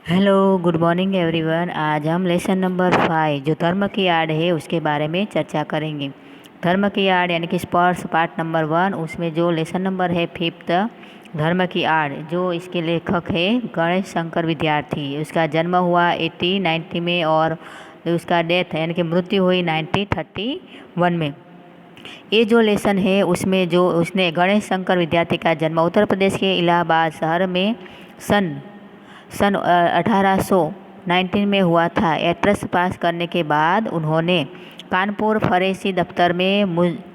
Hello, good morning everyone. आज हम lesson number 5 जो धर्म की आड़ है उसके बारे में चर्चा करेंगे। धर्म की आड़ यानी कि स्पर्श पार्ट नंबर 1, उसमें जो लेसन नंबर है 5 धर्म की आड़, जो इसके लेखक है गणेश शंकर विद्यार्थी। उसका जन्म हुआ 1890 में और उसका डेथ यानी कि मृत्यु हुई 1931 में। ये जो लेसन है उसमें जो उसने गणेश शंकर विद्यार्थी का जन्म उत्तर प्रदेश के इलाहाबाद शहर में सन सन 1819 में हुआ था। एंट्रेंस पास करने के बाद उन्होंने कानपुर फरेसी दफ्तर में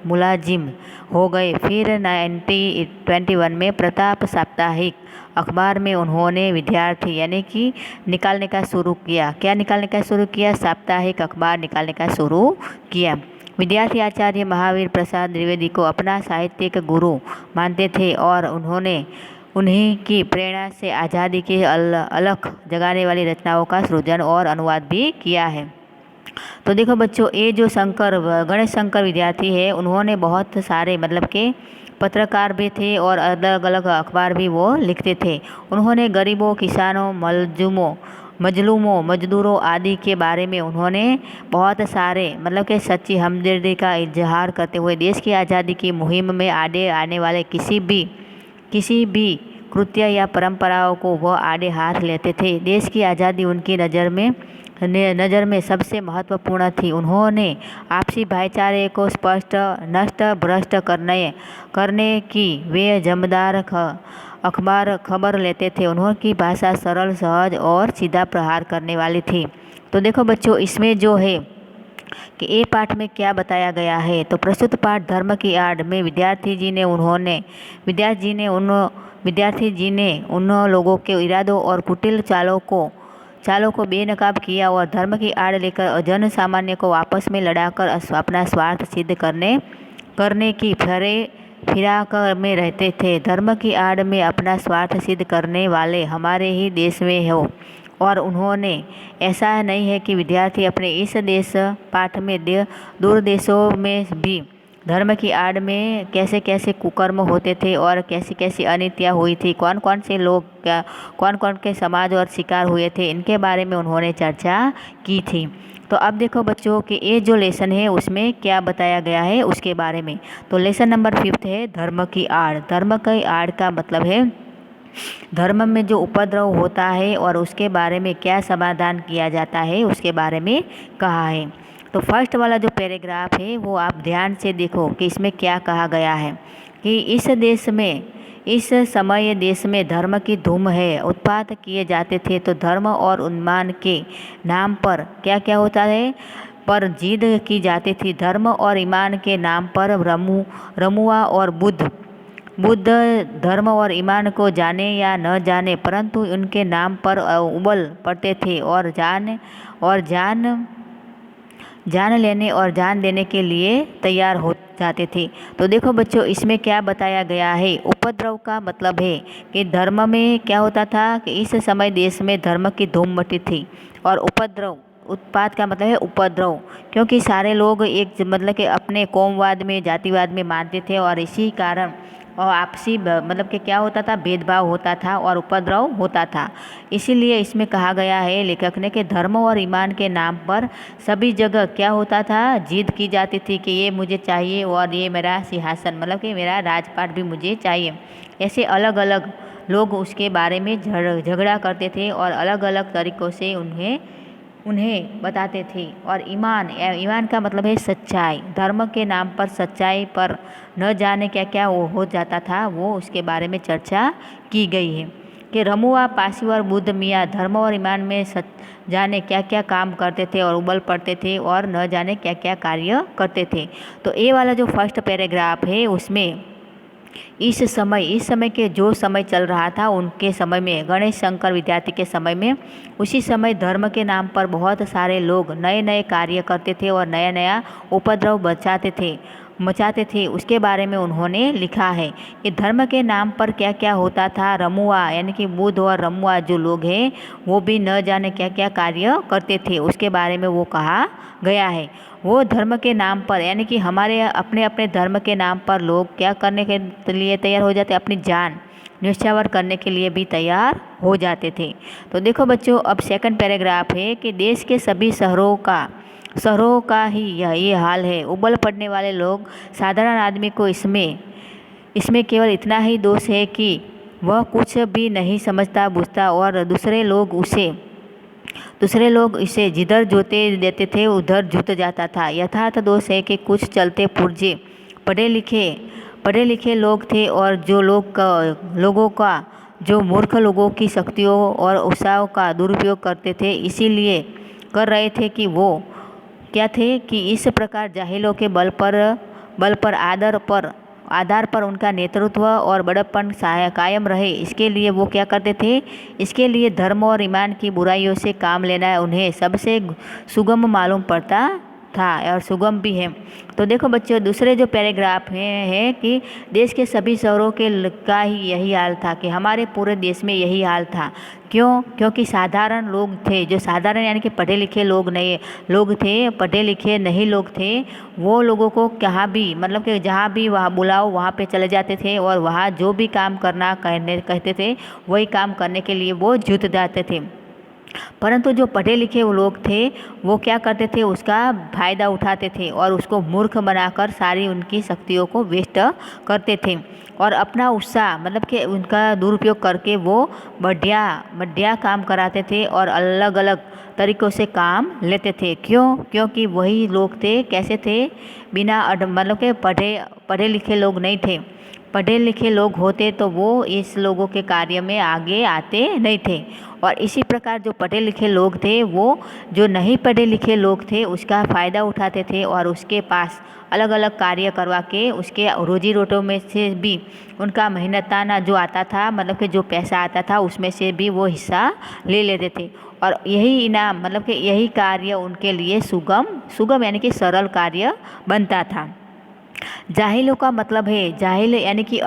मुलाजिम हो गए। फिर 1921 में प्रताप साप्ताहिक अखबार में उन्होंने विद्यार्थी यानी कि निकालने का शुरू किया। क्या निकालने का शुरू किया? साप्ताहिक अखबार निकालने का शुरू किया। विद्यार्थी आचार्य महावीर प्रसाद द्विवेदी को अपना साहित्यिक गुरु मानते थे और उन्होंने उन्हीं की प्रेरणा से आज़ादी की अलख जगाने वाली रचनाओं का सृजन और अनुवाद भी किया है। तो देखो बच्चों, ये जो गणेश शंकर विद्यार्थी है, उन्होंने बहुत सारे मतलब के पत्रकार भी थे और अलग अलग अखबार भी वो लिखते थे। उन्होंने गरीबों, किसानों, मजलूमों, मजदूरों आदि के बारे में उन्होंने बहुत सारे मतलब के सच्ची हमदर्दी का इजहार करते हुए देश की आज़ादी की मुहिम में आगे आने वाले किसी भी कृत्य या परंपराओं को वह आड़े हाथ लेते थे। देश की आज़ादी उनकी नज़र में सबसे महत्वपूर्ण थी। उन्होंने आपसी भाईचारे को स्पष्ट नष्ट भ्रष्ट करने की वे जमदार अखबार खबर लेते थे। उन्होंने भाषा सरल, सहज और सीधा प्रहार करने वाली थी। तो देखो बच्चों, इसमें जो है कि ए पाठ में क्या बताया गया है। तो प्रस्तुत पाठ धर्म की आड़ में विद्यार्थी जी ने उन लोगों के इरादों और कुटिल चालों को बेनकाब किया और धर्म की आड़ लेकर जन सामान्य को आपस में लड़ाकर अपना स्वार्थ सिद्ध करने की फिराक में रहते थे। धर्म की आड़ में अपना स्वार्थ सिद्ध करने वाले हमारे ही देश में हो। और उन्होंने ऐसा नहीं है कि विद्यार्थी अपने इस देश पाठ में दूर देशों में भी धर्म की आड़ में कैसे कैसे कुकर्म होते थे और कैसी कैसी अनित्या हुई थी, कौन कौन से लोग कौन कौन के समाज और शिकार हुए थे, इनके बारे में उन्होंने चर्चा की थी। तो अब देखो बच्चों कि ये जो लेसन है उसमें क्या बताया गया है उसके बारे में। तो लेसन नंबर 5 है धर्म की आड़। धर्म की आड़ का मतलब है धर्म में जो उपद्रव होता है और उसके बारे में क्या समाधान किया जाता है उसके बारे में कहा है। तो फर्स्ट वाला जो पैराग्राफ है वो आप ध्यान से देखो कि इसमें क्या कहा गया है कि इस समय देश में धर्म की धूम है। उत्पात किए जाते थे तो धर्म और उन्मान के नाम पर क्या क्या होता है, पर जिद की जाती थी। धर्म और ईमान के नाम पर रमुआ और बुद्ध धर्म और ईमान को जाने या न जाने परंतु उनके नाम पर उबल पड़ते थे और जान लेने और जान देने के लिए तैयार हो जाते थे। तो देखो बच्चों, इसमें क्या बताया गया है। उपद्रव का मतलब है कि धर्म में क्या होता था कि इस समय देश में धर्म की धूम मची थी। और उत्पात का मतलब है उपद्रव, क्योंकि सारे लोग एक मतलब कि अपने कौमवाद में जातिवाद में मानते थे और इसी कारण और आपसी मतलब कि क्या होता था, भेदभाव होता था और उपद्रव होता था। इसीलिए इसमें कहा गया है लेखक ने कि धर्म और ईमान के नाम पर सभी जगह क्या होता था, जिद की जाती थी कि ये मुझे चाहिए और ये मेरा सिंहासन मतलब कि मेरा राजपाट भी मुझे चाहिए। ऐसे अलग अलग लोग उसके बारे में झगड़ा करते थे और अलग अलग तरीक़ों से उन्हें बताते थे। और ईमान का मतलब है सच्चाई। धर्म के नाम पर सच्चाई पर न जाने क्या क्या वो हो जाता था, वो उसके बारे में चर्चा की गई है कि रमुआ, पासी और बुद्ध मियाँ धर्म और ईमान में जाने क्या क्या काम करते थे और उबल पड़ते थे और न जाने क्या क्या कार्य करते थे। तो ये वाला जो फर्स्ट पैराग्राफ है उसमें इस समय के जो समय चल रहा था उनके समय में, गणेश शंकर विद्यार्थी के समय में, उसी समय धर्म के नाम पर बहुत सारे लोग नए नए कार्य करते थे और नया नया उपद्रव मचाते थे। उसके बारे में उन्होंने लिखा है कि धर्म के नाम पर क्या क्या होता था। रमुआ यानी कि बुद्ध और रमुआ जो लोग हैं वो भी न जाने क्या क्या कार्य करते थे, उसके बारे में वो कहा गया है। वो धर्म के नाम पर यानी कि हमारे अपने अपने धर्म के नाम पर लोग क्या करने के लिए तैयार हो जाते, अपनी जान न्योछावर करने के लिए भी तैयार हो जाते थे। तो देखो बच्चों, अब सेकंड पैराग्राफ है कि देश के सभी शहरों का ही ये हाल है। उबल पड़ने वाले लोग, साधारण आदमी को इसमें केवल इतना ही दोष है कि वह कुछ भी नहीं समझता बूझता और दूसरे लोग इसे जिधर जोते देते थे उधर जुत जाता था। यथार्थ दोष है कि कुछ चलते पुर्जे पढ़े लिखे लोग थे और लोगों का जो मूर्ख लोगों की शक्तियों और उत्साह का दुरुपयोग करते थे, इसीलिए कर रहे थे कि वो क्या थे कि इस प्रकार जाहिलों के बल पर आधार पर उनका नेतृत्व और बड़प्पन कायम रहे। इसके लिए वो क्या करते थे, इसके लिए धर्म और ईमान की बुराइयों से काम लेना उन्हें सबसे सुगम मालूम पड़ता था और सुगम भी है। तो देखो बच्चों, दूसरे जो पैराग्राफ है कि देश के सभी शहरों का ही यही हाल था, कि हमारे पूरे देश में यही हाल था। क्योंकि साधारण लोग थे, जो साधारण यानी कि पढ़े लिखे लोग थे, पढ़े लिखे नहीं लोग थे, वो लोगों को कहाँ भी मतलब कि जहाँ भी वहाँ बुलाओ वहाँ पे चले जाते थे और वहाँ जो भी काम करना कहते थे वही काम करने के लिए वो जुट जाते थे। परंतु जो पढ़े लिखे वो लोग थे वो क्या करते थे, उसका फ़ायदा उठाते थे और उसको मूर्ख बनाकर सारी उनकी शक्तियों को वेस्ट करते थे और अपना उत्साह मतलब कि उनका दुरुपयोग करके वो बढ़िया काम कराते थे और अलग अलग तरीक़ों से काम लेते थे। क्योंकि वही लोग थे, कैसे थे, बिना मतलब के पढ़े लिखे लोग नहीं थे। पढ़े लिखे लोग होते तो वो इस लोगों के कार्य में आगे आते नहीं थे। और इसी प्रकार जो पढ़े लिखे लोग थे वो जो नहीं पढ़े लिखे लोग थे उसका फ़ायदा उठाते थे और उसके पास अलग अलग कार्य करवा के उसके रोजी रोटियों में से भी उनका मेहनताना जो आता था, मतलब कि जो पैसा आता था उसमें से भी वो हिस्सा ले लेते थे और यही इनाम मतलब कि यही कार्य उनके लिए सुगम यानी कि सरल कार्य बनता था। जाहिलों का मतलब है, जाहिल यानी कि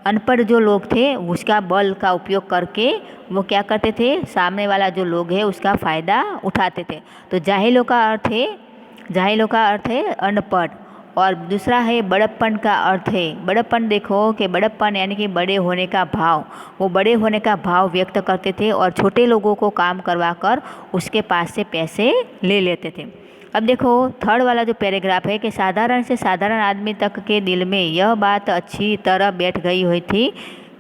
अनपढ़ जो लोग थे उसका बल का उपयोग करके वो क्या करते थे, सामने वाला जो लोग है उसका फ़ायदा उठाते थे। तो जाहिलों का अर्थ है अनपढ़। और दूसरा है बड़प्पन का अर्थ है, बड़प्पन देखो कि बड़प्पन यानी कि बड़े होने का भाव, वो बड़े होने का भाव व्यक्त करते थे और छोटे लोगों को काम करवा कर उसके पास से पैसे ले लेते थे। अब देखो थर्ड वाला जो पैराग्राफ है कि साधारण से साधारण आदमी तक के दिल में यह बात अच्छी तरह बैठ गई हुई थी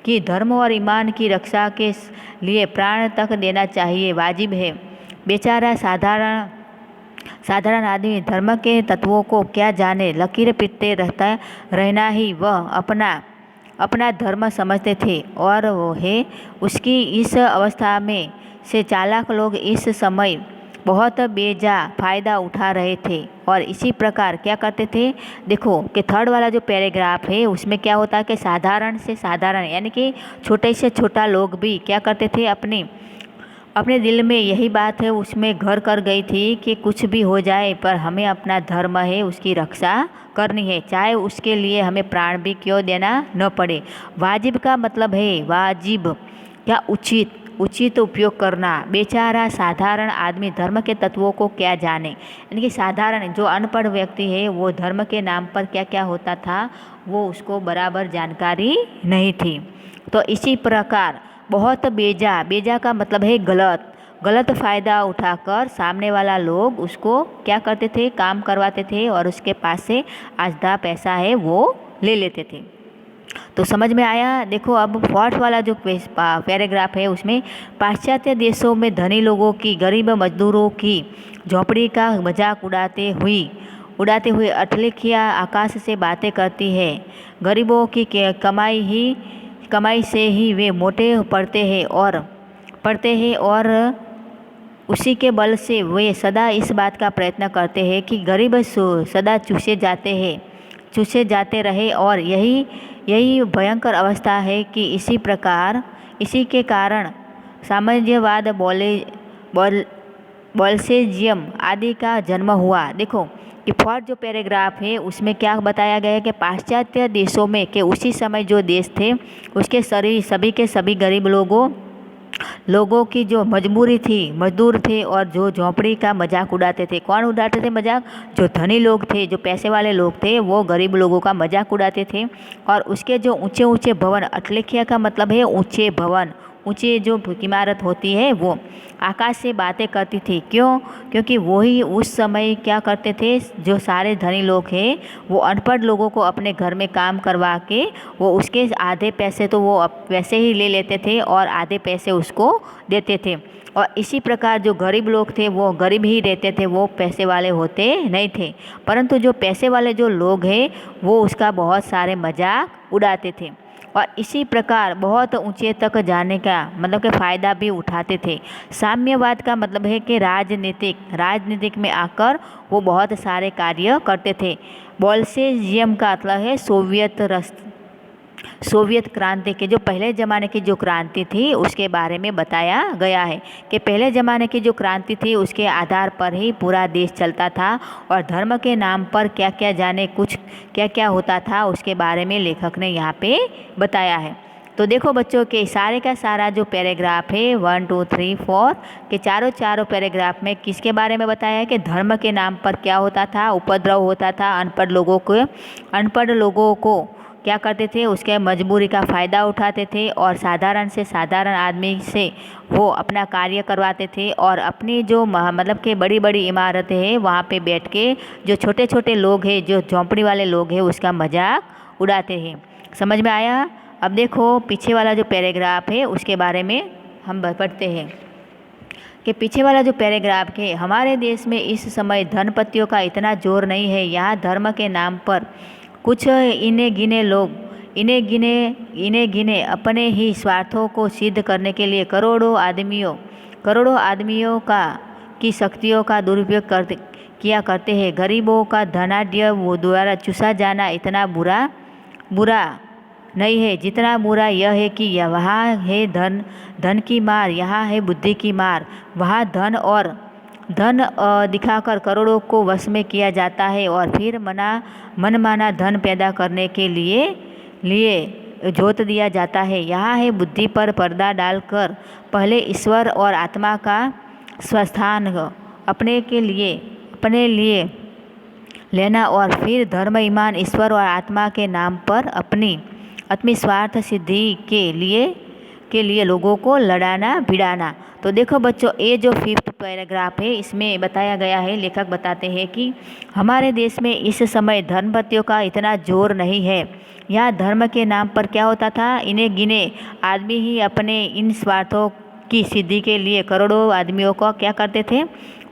कि धर्म और ईमान की रक्षा के लिए प्राण तक देना चाहिए, वाजिब है। बेचारा साधारण आदमी धर्म के तत्वों को क्या जाने, लकीर पीटते रहना ही वह अपना धर्म समझते थे और वो है उसकी इस अवस्था में से चालाक लोग इस समय बहुत बेजा फ़ायदा उठा रहे थे। और इसी प्रकार क्या करते थे, देखो कि थर्ड वाला जो पैराग्राफ है उसमें क्या होता है कि साधारण से साधारण यानी कि छोटे से छोटा लोग भी क्या करते थे, अपने दिल में यही बात है उसमें घर कर गई थी कि कुछ भी हो जाए पर हमें अपना धर्म है उसकी रक्षा करनी है, चाहे उसके लिए हमें प्राण भी क्यों देना न पड़े। वाजिब का मतलब है वाजिब क्या उचित उपयोग करना। बेचारा साधारण आदमी धर्म के तत्वों को क्या जाने, यानी कि साधारण जो अनपढ़ व्यक्ति है वो धर्म के नाम पर क्या क्या होता था वो उसको बराबर जानकारी नहीं थी। तो इसी प्रकार बहुत बेजा का मतलब है गलत फ़ायदा उठाकर सामने वाला लोग उसको क्या करते थे, काम करवाते थे और उसके पास से आधा पैसा है वो ले लेते थे। तो समझ में आया। देखो अब फोर्थ वाला जो पैराग्राफ है उसमें पाश्चात्य देशों में धनी लोगों की गरीब मजदूरों की झोंपड़ी का मजाक उड़ाते हुए अठलेखियाँ आकाश से बातें करती है। गरीबों की कमाई से ही वे मोटे पड़ते हैं और उसी के बल से वे सदा इस बात का प्रयत्न करते हैं कि गरीब सदा चूसे जाते रहे और यही भयंकर अवस्था है कि इसी के कारण साम्राज्यवाद बोल्शेविज़म आदि का जन्म हुआ। देखो कि फोर्थ जो पैराग्राफ है उसमें क्या बताया गया है कि पाश्चात्य देशों में के उसी समय जो देश थे उसके सभी के सभी गरीब लोगों लोगों की जो मजबूरी थी, मजदूर थे और जो झोंपड़ी का मजाक उड़ाते थे। कौन उड़ाते थे मजाक? जो धनी लोग थे, जो पैसे वाले लोग थे, वो गरीब लोगों का मजाक उड़ाते थे। और उसके जो ऊंचे ऊंचे भवन, अट्लेखिया का मतलब है ऊंचे भवन, ऊंचे जो इमारत होती है वो आकाश से बातें करती थी। क्यों? क्योंकि वही उस समय क्या करते थे, जो सारे धनी लोग हैं वो अनपढ़ लोगों को अपने घर में काम करवा के वो उसके आधे पैसे तो वो वैसे ही ले लेते थे और आधे पैसे उसको देते थे। और इसी प्रकार जो गरीब लोग थे वो गरीब ही रहते थे, वो पैसे वाले होते नहीं थे। परंतु जो पैसे वाले जो लोग हैं वो उसका बहुत सारे मजाक उड़ाते थे और इसी प्रकार बहुत ऊंचे तक जाने का मतलब कि फ़ायदा भी उठाते थे। साम्यवाद का मतलब है कि राजनीतिक में आकर वो बहुत सारे कार्य करते थे। बोल्शेविज़म का मतलब है सोवियत क्रांति के जो पहले ज़माने की जो क्रांति थी उसके बारे में बताया गया है कि पहले ज़माने की जो क्रांति थी उसके आधार पर ही पूरा देश चलता था और धर्म के नाम पर क्या क्या जाने कुछ क्या क्या होता था उसके बारे में लेखक ने यहाँ पे बताया है। तो देखो बच्चों के सारे का सारा जो पैराग्राफ है 1 2 3 4 के चारों पैराग्राफ में किसके बारे में बताया है कि धर्म के नाम पर क्या होता था, उपद्रव होता था, अनपढ़ लोगों को क्या करते थे, उसके मजबूरी का फ़ायदा उठाते थे और साधारण से साधारण आदमी से वो अपना कार्य करवाते थे और अपनी जो मतलब कि बड़ी बड़ी इमारतें हैं वहाँ पे बैठ के जो छोटे छोटे लोग हैं, जो झोंपड़ी वाले लोग हैं, उसका मजाक उड़ाते हैं। समझ में आया? अब देखो पीछे वाला जो पैराग्राफ है उसके बारे में हम पढ़ते हैं कि पीछे वाला जो पैराग्राफ है, हमारे देश में इस समय धनपतियों का इतना जोर नहीं है। यहाँ धर्म के नाम पर कुछ इन्हें गिने अपने ही स्वार्थों को सिद्ध करने के लिए करोड़ों आदमियों की शक्तियों का दुरुपयोग किया करते हैं। गरीबों का धनाढ्य वो द्वारा चूसा जाना इतना बुरा नहीं है जितना बुरा यह है कि वहाँ है धन की मार, यहाँ है बुद्धि की मार। वहाँ धन दिखाकर करोड़ों को वश में किया जाता है और फिर मनमाना धन पैदा करने के लिए जोत दिया जाता है। यहाँ है बुद्धि पर पर्दा डालकर पहले ईश्वर और आत्मा का स्वस्थान अपने लिए लेना और फिर धर्म, ईमान, ईश्वर और आत्मा के नाम पर अपनी स्वार्थ सिद्धि के लिए लोगों को लड़ाना भिड़ाना। तो देखो बच्चों, ये जो 5th पैराग्राफ है इसमें बताया गया है, लेखक बताते हैं कि हमारे देश में इस समय धनपतियों का इतना जोर नहीं है। यहाँ धर्म के नाम पर क्या होता था, इन्हें गिने आदमी ही अपने इन स्वार्थों की सिद्धि के लिए करोड़ों आदमियों को क्या करते थे,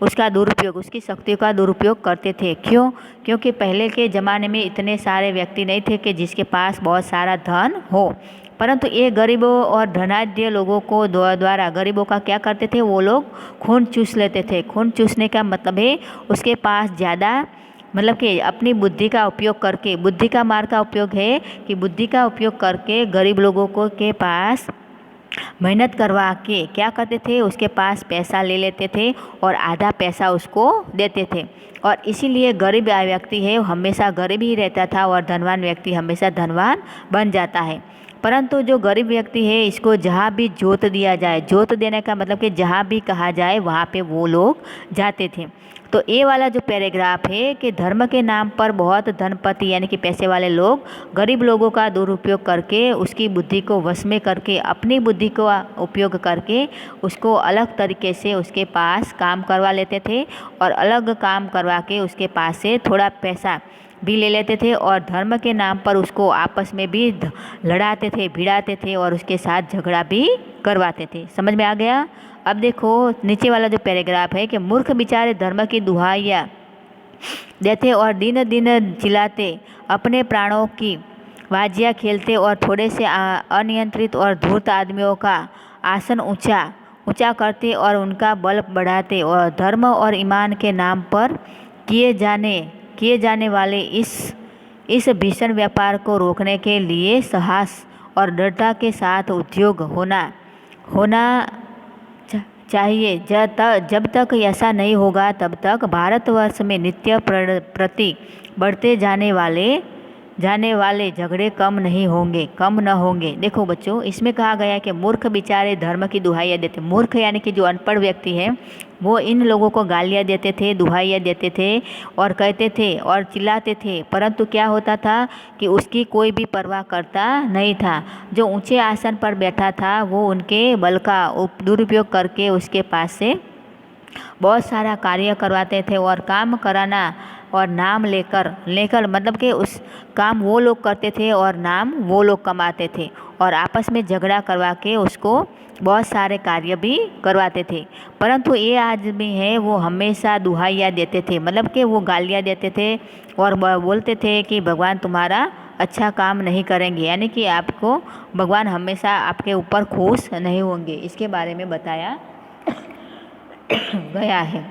उसकी शक्तियों का दुरुपयोग करते थे। क्यों? क्योंकि पहले के ज़माने में इतने सारे व्यक्ति नहीं थे कि जिसके पास बहुत सारा धन हो, परंतु ये गरीबों और धनाढ्य लोगों को द्वारा गरीबों का क्या करते थे, वो लोग खून चूस लेते थे। खून चूसने का मतलब है उसके पास ज़्यादा मतलब कि अपनी बुद्धि का उपयोग करके, बुद्धि का मार का उपयोग है कि बुद्धि का उपयोग करके गरीब लोगों के पास मेहनत करवा के क्या करते थे, उसके पास पैसा ले लेते थे और आधा पैसा उसको देते थे। और इसीलिए गरीब व्यक्ति है हमेशा गरीब ही रहता था और धनवान व्यक्ति हमेशा धनवान बन जाता है। परंतु जो गरीब व्यक्ति है इसको जहाँ भी जोत दिया जाए, जोत देने का मतलब कि जहाँ भी कहा जाए वहाँ पे वो लोग जाते थे। तो ये वाला जो पैराग्राफ है कि धर्म के नाम पर बहुत धनपति यानी कि पैसे वाले लोग गरीब लोगों का दुरुपयोग करके उसकी बुद्धि को वश में करके अपनी बुद्धि को उपयोग करके उसको अलग तरीके से उसके पास काम करवा लेते थे और अलग काम करवा के उसके पास से थोड़ा पैसा भी ले लेते थे और धर्म के नाम पर उसको आपस में भी लड़ाते थे, भिड़ाते थे और उसके साथ झगड़ा भी करवाते थे। समझ में आ गया? अब देखो नीचे वाला जो पैराग्राफ है कि मूर्ख बेचारे धर्म की दुहाइयाँ देते और दिन दिन चिल्लाते, अपने प्राणों की बाजियाँ खेलते और थोड़े से अनियंत्रित और धूर्त आदमियों का आसन ऊंचा करते और उनका बल बढ़ाते और धर्म और ईमान के नाम पर किए जाने वाले इस भीषण व्यापार को रोकने के लिए साहस और दृढ़ता के साथ उद्योग होना चाहिए। जब तक ऐसा नहीं होगा तब तक भारतवर्ष में नित्य प्रति बढ़ते जाने वाले जाने वाले झगड़े कम नहीं होंगे, कम न होंगे। देखो बच्चों, इसमें कहा गया है कि मूर्ख बेचारे धर्म की दुहाइयाँ देते। मूर्ख यानी कि जो अनपढ़ व्यक्ति है वो इन लोगों को गालियाँ देते थे, दुहाइयाँ देते थे और कहते थे और चिल्लाते थे, परंतु क्या होता था कि उसकी कोई भी परवाह करता नहीं था। जो ऊंचे आसन पर बैठा था वो उनके बल का दुरुपयोग करके उसके पास से बहुत सारा कार्य करवाते थे और काम कराना और नाम लेकर मतलब कि उस काम वो लोग करते थे और नाम वो लोग कमाते थे और आपस में झगड़ा करवा के उसको बहुत सारे कार्य भी करवाते थे। परंतु ये आदमी है वो हमेशा दुहाइयाँ देते थे, मतलब कि वो गालियाँ देते थे और बोलते थे कि भगवान तुम्हारा अच्छा काम नहीं करेंगे, यानी कि आपको भगवान हमेशा आपके ऊपर खुश नहीं होंगे। इसके बारे में बताया गया है।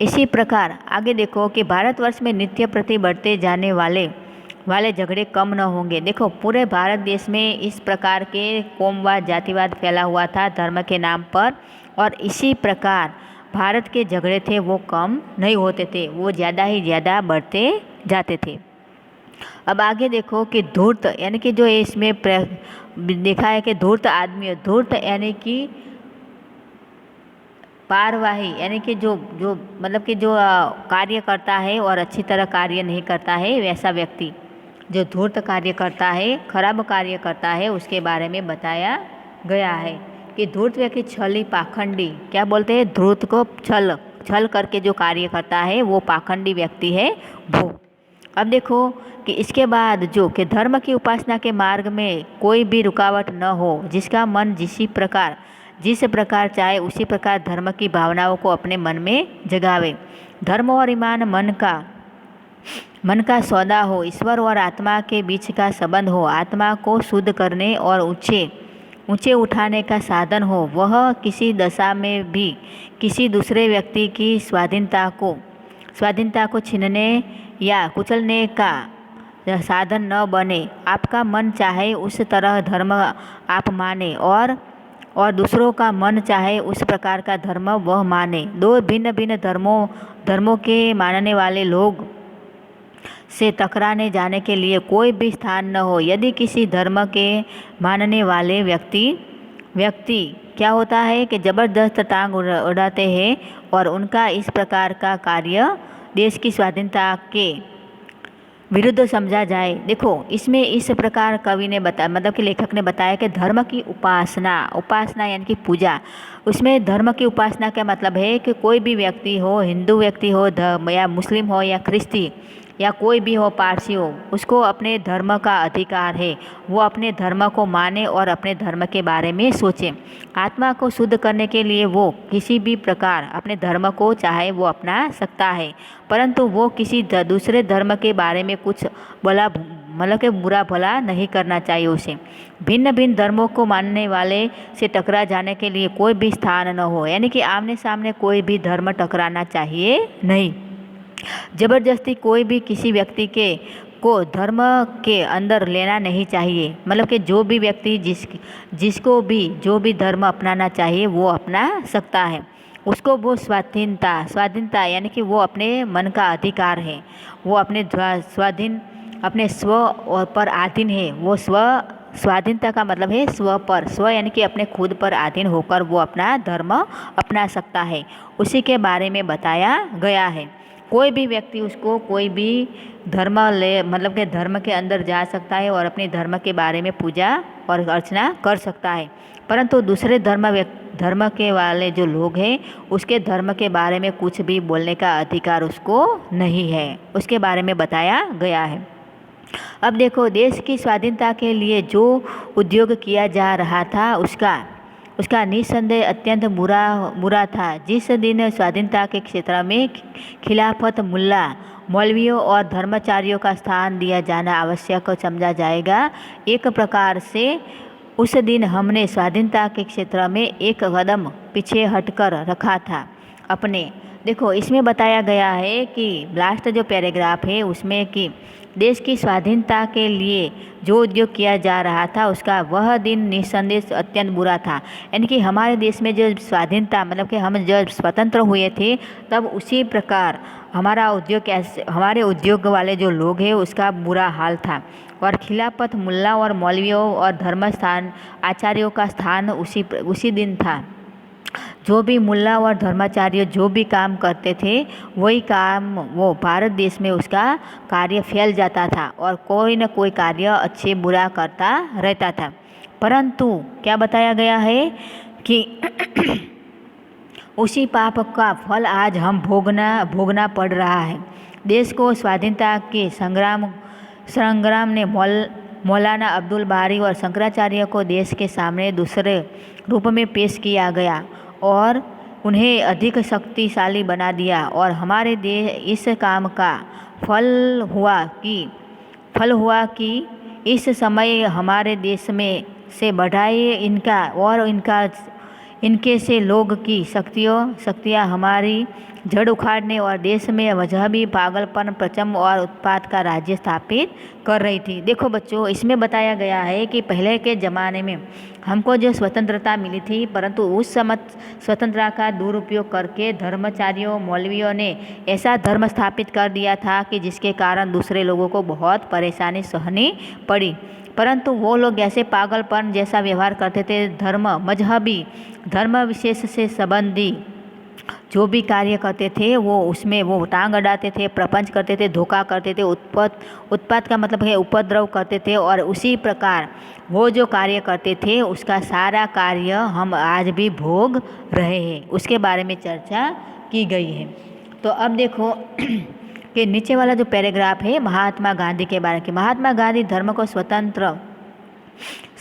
इसी प्रकार आगे देखो कि भारतवर्ष में नित्य प्रति बढ़ते जाने वाले झगड़े कम न होंगे। देखो पूरे भारत देश में इस प्रकार के कौमवाद जातिवाद फैला हुआ था धर्म के नाम पर, और इसी प्रकार भारत के झगड़े थे वो कम नहीं होते थे, वो ज़्यादा ही ज़्यादा बढ़ते जाते थे। अब आगे देखो कि धूर्त यानी कि जो इसमें देखा है कि धूर्त आदमी, धूर्त यानी कि पारवाही, यानी कि जो जो मतलब कि जो कार्य करता है और अच्छी तरह कार्य नहीं करता है, वैसा व्यक्ति जो धूर्त कार्य करता है, खराब कार्य करता है, उसके बारे में बताया गया है कि धूर्त व्यक्ति छली पाखंडी, क्या बोलते हैं, धूर्त को छल करके जो कार्य करता है वो पाखंडी व्यक्ति है वो। अब देखो कि इसके बाद जो कि धर्म की उपासना के मार्ग में कोई भी रुकावट न हो, जिसका मन जिस प्रकार चाहे उसी प्रकार धर्म की भावनाओं को अपने मन में जगावे। धर्म और ईमान मन का सौदा हो, ईश्वर और आत्मा के बीच का संबंध हो, आत्मा को शुद्ध करने और ऊंचे उठाने का साधन हो, वह किसी दशा में भी किसी दूसरे व्यक्ति की स्वाधीनता को छीनने या कुचलने का साधन न बने। आपका मन चाहे उस तरह धर्म आप माने और दूसरों का मन चाहे उस प्रकार का धर्म वह माने। दो भिन्न भिन्न धर्मों के मानने वाले लोग से टकराने जाने के लिए कोई भी स्थान न हो। यदि किसी धर्म के मानने वाले व्यक्ति क्या होता है कि ज़बरदस्त टांग उड़ाते हैं और उनका इस प्रकार का कार्य देश की स्वाधीनता के विरुद्ध समझा जाए। देखो इसमें इस प्रकार कवि ने बताया, मतलब कि लेखक ने बताया कि धर्म की उपासना यानी कि पूजा, उसमें धर्म की उपासना का मतलब है कि कोई भी व्यक्ति हो, हिंदू व्यक्ति हो या मुस्लिम हो या ख्रिस्ती या कोई भी हो, पारसी हो, उसको अपने धर्म का अधिकार है, वो अपने धर्म को माने और अपने धर्म के बारे में सोचे। आत्मा को शुद्ध करने के लिए वो किसी भी प्रकार अपने धर्म को चाहे वो अपना सकता है, परंतु वो किसी दूसरे धर्म के बारे में कुछ मतलब कि बुरा भला नहीं करना चाहिए उसे। भिन्न भिन्न धर्मों को मानने वाले से टकरा जाने के लिए कोई भी स्थान न हो, यानी कि आमने सामने कोई भी धर्म टकराना चाहिए नहीं। ज़बरदस्ती कोई भी किसी व्यक्ति को धर्म के अंदर लेना नहीं चाहिए, मतलब कि जो भी व्यक्ति जिसको भी जो भी धर्म अपनाना चाहिए वो अपना सकता है, उसको वो स्वाधीनता यानी कि वो अपने मन का अधिकार है, वो अपने स्व पर अधीन है। वो स्वाधीनता का मतलब है स्व यानी कि अपने खुद पर अधीन होकर वो अपना धर्म अपना सकता है, उसी के बारे में बताया गया है। कोई भी व्यक्ति उसको कोई भी धर्म मतलब कि धर्म के अंदर जा सकता है और अपने धर्म के बारे में पूजा और अर्चना कर सकता है, परंतु दूसरे धर्म के वाले जो लोग हैं उसके धर्म के बारे में कुछ भी बोलने का अधिकार उसको नहीं है, उसके बारे में बताया गया है। अब देखो देश की स्वाधीनता के लिए जो उद्योग किया जा रहा था उसका निस्संदेह अत्यंत बुरा था। जिस दिन स्वाधीनता के क्षेत्र में खिलाफत मौलवियों और धर्माचार्यों का स्थान दिया जाना आवश्यक समझा जाएगा, एक प्रकार से उस दिन हमने स्वाधीनता के क्षेत्र में एक कदम पीछे हटकर रखा था। अपने देखो इसमें बताया गया है कि लास्ट जो पैराग्राफ है उसमें कि देश की स्वाधीनता के लिए जो उद्योग किया जा रहा था उसका वह दिन निस्संदेह अत्यंत बुरा था। यानी कि हमारे देश में जो स्वाधीनता मतलब कि हम जब स्वतंत्र हुए थे तब उसी प्रकार हमारा उद्योग कैसे हमारे उद्योग वाले जो लोग हैं उसका बुरा हाल था। और खिलाफत मुल्ला और मौलवियों और धर्म स्थान आचार्यों का स्थान उसी दिन था। जो भी मुल्ला और धर्माचार्य जो भी काम करते थे वही काम वो भारत देश में उसका कार्य फैल जाता था और कोई न कोई कार्य अच्छे बुरा करता रहता था। परंतु क्या बताया गया है कि उसी पाप का फल आज हम भोगना पड़ रहा है। देश को स्वाधीनता के संग्राम ने मौलाना अब्दुल बारी और शंकराचार्य को देश के सामने दूसरे रूप में पेश किया गया और उन्हें अधिक शक्तिशाली बना दिया। और हमारे देश इस काम का फल हुआ कि इस समय हमारे देश में से बढ़ाए इनके से लोग की शक्तियाँ हमारी जड़ उखाड़ने और देश में मजहबी पागलपन प्रचम और उत्पात का राज्य स्थापित कर रही थी। देखो बच्चों इसमें बताया गया है कि पहले के ज़माने में हमको जो स्वतंत्रता मिली थी परंतु उस समय स्वतंत्रता का दुरुपयोग करके धर्माचार्यों मौलवियों ने ऐसा धर्म स्थापित कर दिया था कि जिसके कारण दूसरे लोगों को बहुत परेशानी सहनी पड़ी। परंतु वो लोग ऐसे पागलपन जैसा व्यवहार करते थे। मजहबी धर्म विशेष से संबंधी जो भी कार्य करते थे उसमें वो टांग अड़ाते थे, प्रपंच करते थे, धोखा करते थे, उत्पात का मतलब है उपद्रव करते थे। और उसी प्रकार वो जो कार्य करते थे उसका सारा कार्य हम आज भी भोग रहे हैं, उसके बारे में चर्चा की गई है। तो अब देखो कि नीचे वाला जो पैराग्राफ है महात्मा गांधी के बारे में। महात्मा गांधी धर्म को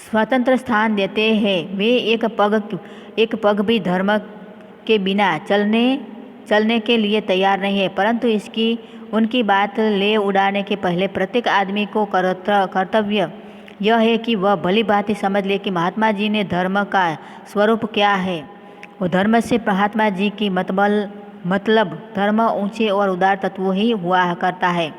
स्वतंत्र स्थान देते हैं। वे एक पग भी धर्म के बिना चलने के लिए तैयार नहीं है। परंतु उनकी बात ले उड़ाने के पहले प्रत्येक आदमी को कर्तव्य यह है कि वह भली भांति समझ ले कि महात्मा जी ने धर्म का स्वरूप क्या है। वो धर्म से महात्मा जी की मतलब धर्म ऊंचे और उदार तत्व ही हुआ करता है।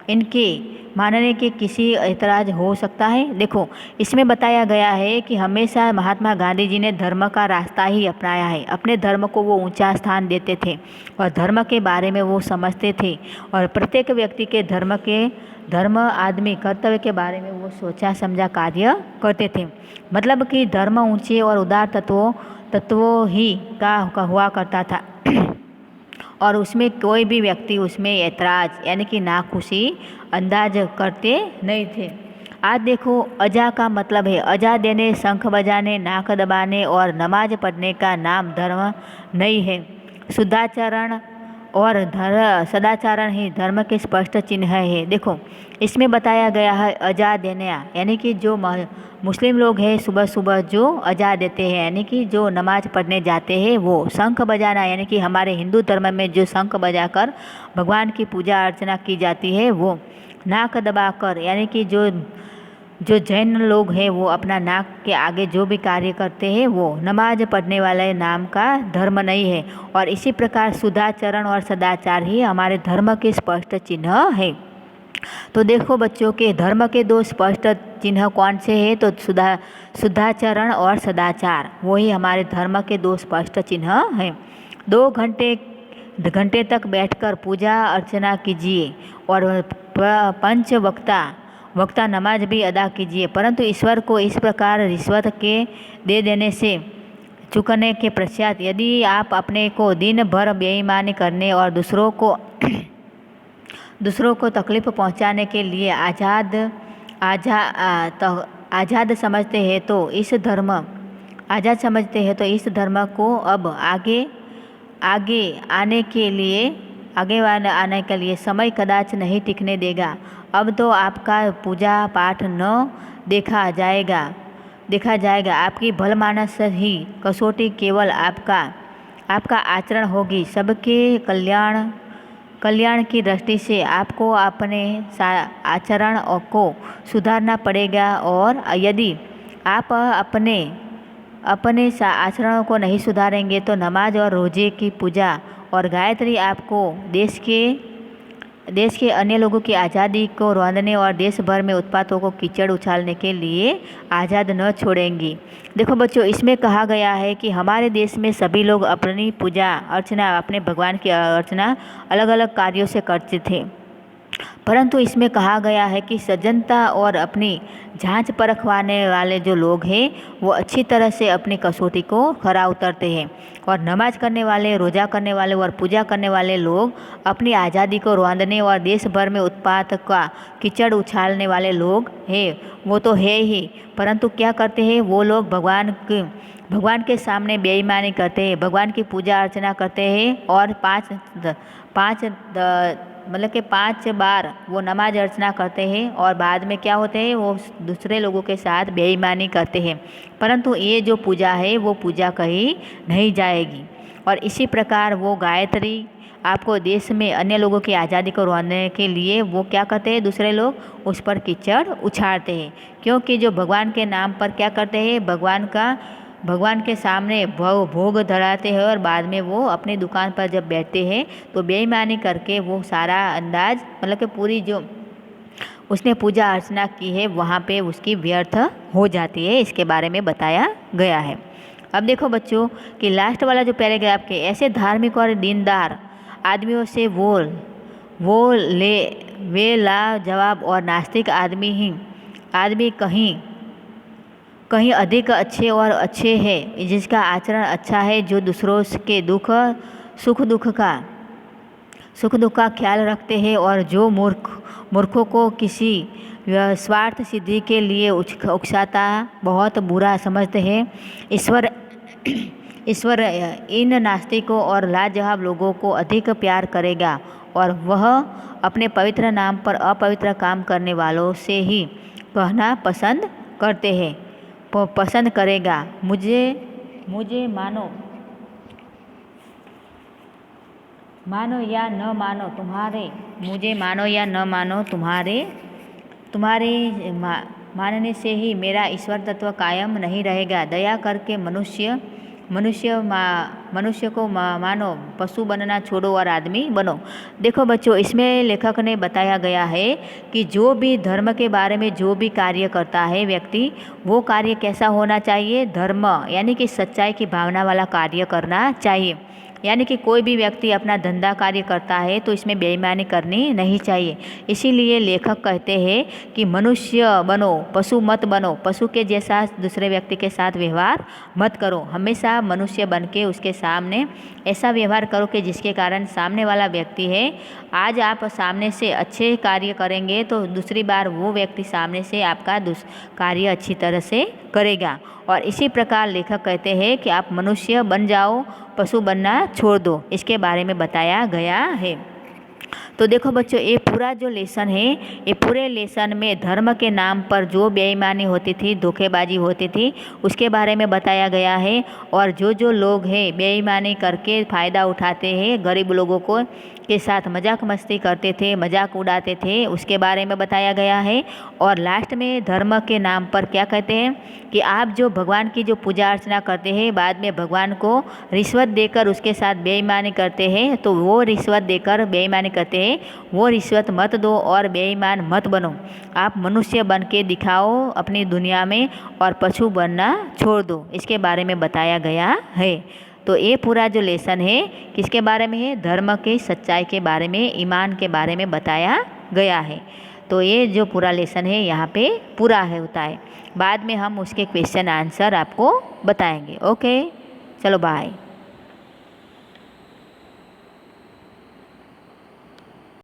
इनके मानने के किसी ऐतराज हो सकता है। देखो इसमें बताया गया है कि हमेशा महात्मा गांधी जी ने धर्म का रास्ता ही अपनाया है। अपने धर्म को वो ऊंचा स्थान देते थे और धर्म के बारे में वो समझते थे और प्रत्येक व्यक्ति के धर्म आदमी कर्तव्य के बारे में वो सोचा समझा कार्य करते थे। मतलब कि धर्म ऊंचे और उदार तत्वों ही का हुआ करता था और उसमें कोई भी व्यक्ति उसमें ऐतराज यानी कि नाखुशी अंदाज करते नहीं थे। आज देखो अजा का मतलब है अजा देने, शंख बजाने, नाक दबाने और नमाज पढ़ने का नाम धर्म नहीं है। शुद्धाचरण और सदाचरण ही धर्म के स्पष्ट चिन्ह है। देखो इसमें बताया गया है अजा देने यानी कि जो मुस्लिम लोग हैं सुबह सुबह जो अजा देते हैं यानी कि जो नमाज पढ़ने जाते हैं वो शंख बजाना यानी कि हमारे हिंदू धर्म में जो शंख बजाकर भगवान की पूजा अर्चना की जाती है वो, नाक दबाकर यानी कि जो जैन लोग हैं वो अपना नाक के आगे जो भी कार्य करते हैं वो नमाज पढ़ने वाले नाम का धर्म नहीं है। और इसी प्रकार शुद्धाचरण और सदाचार ही हमारे धर्म के स्पष्ट चिन्ह है। तो देखो बच्चों के धर्म के दो स्पष्ट चिन्ह कौन से हैं? तो शुद्धाचरण और सदाचार वही हमारे धर्म के दो स्पष्ट चिन्ह हैं। 2 घंटे तक बैठकर पूजा अर्चना कीजिए और पंच वक्ता नमाज भी अदा कीजिए, परंतु ईश्वर को इस प्रकार रिश्वत के दे देने से चुकने के पश्चात यदि आप अपने को दिन भर बेईमानी करने और दूसरों को तकलीफ पहुंचाने के लिए आज़ाद समझते हैं तो इस धर्म को अब आगे आने के लिए समय कदाच नहीं टिकने देगा। अब तो आपका पूजा पाठ न देखा जाएगा। आपकी भलमानस ही कसौटी केवल आपका आचरण होगी। सबके कल्याण की दृष्टि से आपको अपने आचरण को सुधारना पड़ेगा और यदि आप अपने आचरणों को नहीं सुधारेंगे तो नमाज और रोजे की पूजा और गायत्री आपको देश के अन्य लोगों की आज़ादी को रौंदने और देश भर में उत्पातों को कीचड़ उछालने के लिए आज़ाद न छोड़ेंगी। देखो बच्चों, इसमें कहा गया है कि हमारे देश में सभी लोग अपनी पूजा अर्चना, अपने भगवान की अर्चना अलग अलग कार्यों से करते थे, परंतु इसमें कहा गया है कि सज्जनता और अपनी जांच परखवाने वाले जो लोग हैं वो अच्छी तरह से अपनी कसौटी को खरा उतरते हैं, और नमाज करने वाले, रोज़ा करने वाले और पूजा करने वाले लोग अपनी आज़ादी को रौंदने और देश भर में उत्पात का कीचड़ उछालने वाले लोग हैं, वो तो है ही, परंतु क्या करते हैं वो लोग भगवान के सामने बेईमानी करते हैं, भगवान की पूजा अर्चना करते हैं और मतलब कि 5 बार वो नमाज अर्चना करते हैं, और बाद में क्या होते हैं वो दूसरे लोगों के साथ बेईमानी करते हैं, परंतु ये जो पूजा है वो पूजा कहीं नहीं जाएगी। और इसी प्रकार वो गायत्री आपको देश में अन्य लोगों की आज़ादी को रोकने के लिए वो क्या करते हैं, दूसरे लोग उस पर कीचड़ उछालते हैं, क्योंकि जो भगवान के नाम पर क्या करते हैं, भगवान के सामने भोग धराते हैं और बाद में वो अपनी दुकान पर जब बैठते हैं तो बेईमानी करके वो सारा अंदाज, मतलब कि पूरी जो उसने पूजा अर्चना की है वहाँ पे उसकी व्यर्थ हो जाती है। इसके बारे में बताया गया है। अब देखो बच्चों कि लास्ट वाला जो पैराग्राफ के ऐसे धार्मिक और दीनदार आदमियों से वे लाजवाब और नास्तिक आदमी कहीं अधिक अच्छे हैं, जिसका आचरण अच्छा है, जो दूसरों के सुख दुख का ख्याल रखते हैं, और जो मूर्खों को किसी स्वार्थ सिद्धि के लिए उकसाता बहुत बुरा समझते हैं। ईश्वर इन नास्तिकों और लाजवाब लोगों को अधिक प्यार करेगा, और वह अपने पवित्र नाम पर अपवित्र काम करने वालों से ही कहना पसंद करेगा। मुझे मानो या न मानो तुम्हारे मानने से ही मेरा ईश्वर तत्व कायम नहीं रहेगा। दया करके मनुष्य को मानो, पशु बनना छोड़ो और आदमी बनो। देखो बच्चों, इसमें लेखक ने बताया गया है कि जो भी धर्म के बारे में जो भी कार्य करता है व्यक्ति, वो कार्य कैसा होना चाहिए, धर्म यानी कि सच्चाई की भावना वाला कार्य करना चाहिए। यानी कि कोई भी व्यक्ति अपना धंधा कार्य करता है तो इसमें बेईमानी करनी नहीं चाहिए। इसीलिए लेखक कहते हैं कि मनुष्य बनो, पशु मत बनो। पशु के जैसा दूसरे व्यक्ति के साथ व्यवहार मत करो, हमेशा मनुष्य बन के उसके सामने ऐसा व्यवहार करो कि जिसके कारण सामने वाला व्यक्ति है, आज आप सामने से अच्छे कार्य करेंगे तो दूसरी बार वो व्यक्ति सामने से आपका कार्य अच्छी तरह से करेगा। और इसी प्रकार लेखक कहते हैं कि आप मनुष्य बन जाओ, पशु बनना छोड़ दो। इसके बारे में बताया गया है। तो देखो बच्चों, ये पूरा जो लेसन है, ये पूरे लेसन में धर्म के नाम पर जो बेईमानी होती थी, धोखेबाजी होती थी, उसके बारे में बताया गया है। और जो लोग हैं बेईमानी करके फ़ायदा उठाते हैं, गरीब लोगों को के साथ मजाक मस्ती करते थे, मजाक उड़ाते थे, उसके बारे में बताया गया है। और लास्ट में धर्म के नाम पर क्या कहते हैं कि आप जो भगवान की जो पूजा अर्चना करते हैं, बाद में भगवान को रिश्वत देकर उसके साथ बेईमानी करते हैं, तो वो रिश्वत देकर बेईमानी करते हैं, वो रिश्वत मत दो और बेईमान मत बनो। आप मनुष्य बन के दिखाओ अपनी दुनिया में और पशु बनना छोड़ दो। इसके बारे में बताया गया है। तो ये पूरा जो लेसन है किसके बारे में है, धर्म के सच्चाई के बारे में, ईमान के बारे में बताया गया है। तो ये जो पूरा लेसन है यहाँ पे पूरा होता है। बाद में हम उसके क्वेश्चन आंसर आपको बताएंगे। ओके, चलो बाय।